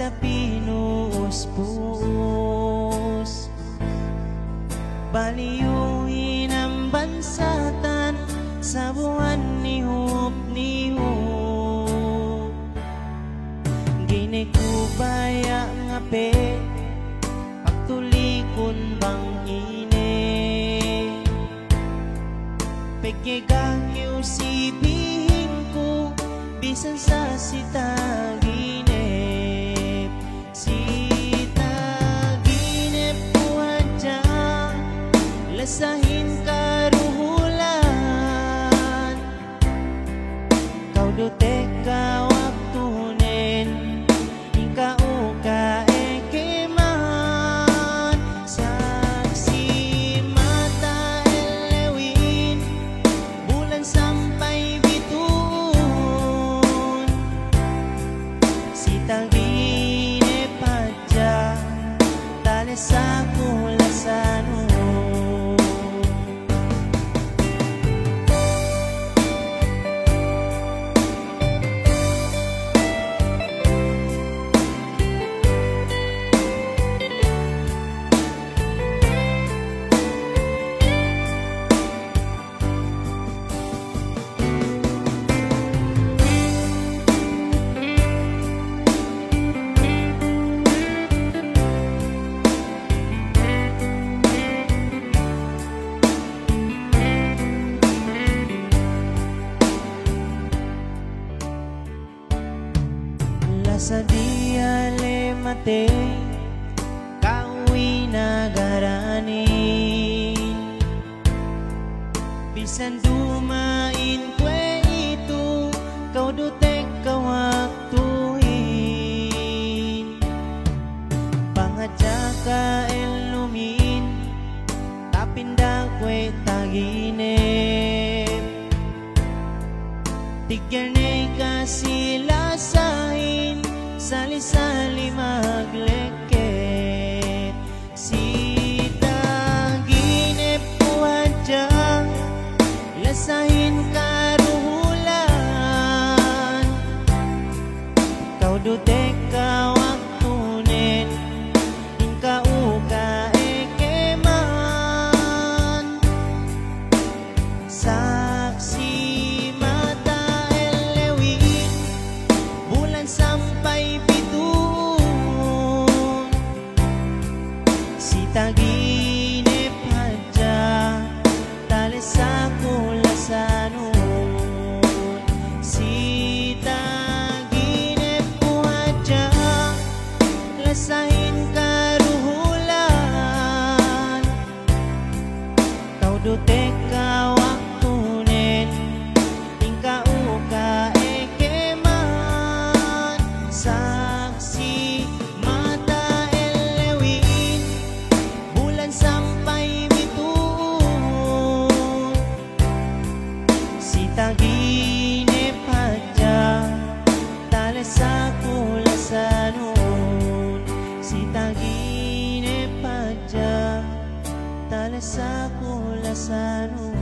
tapinuus-puus. Baliyuhin ang bansatan sa buwan ni Hupnihup. Ginekubaya nga pe pagtulikon bang ine. Pagkigahyo si bihing ko bisan sa sitaginip. Sitaginip ko adya lasahin karuhulan. Kau dote ka waktunen ikaw ka ekeman. Saksi mata elewin bulan sampai bitun. Sitaginip adya tali sa kulasano. Sa dia le mate kawi nagaranin. Bisan dumain kwe itu kau dutek kawaktuin. Pangadya ka elumin tapinda kwe taginip. Tigyarnay ka sila sahin sali-sali magleket. Sitaginip ko adya lasahin karuhulan. Kau dutek ka waktunen ingkau ka ekeman. Saksi mata elewin bulan sampai bitun. Sitaginip adya tali sa kulasanon. Sitaginip ko adya lasahin karuhulan. Kau dutek ka waktunen ingkau ka ekeman. Saksi mata elewin bulan sampai bitun. Sitaginip adya tali sa kulasanon. Sitaginip adya tali sa kulasanon.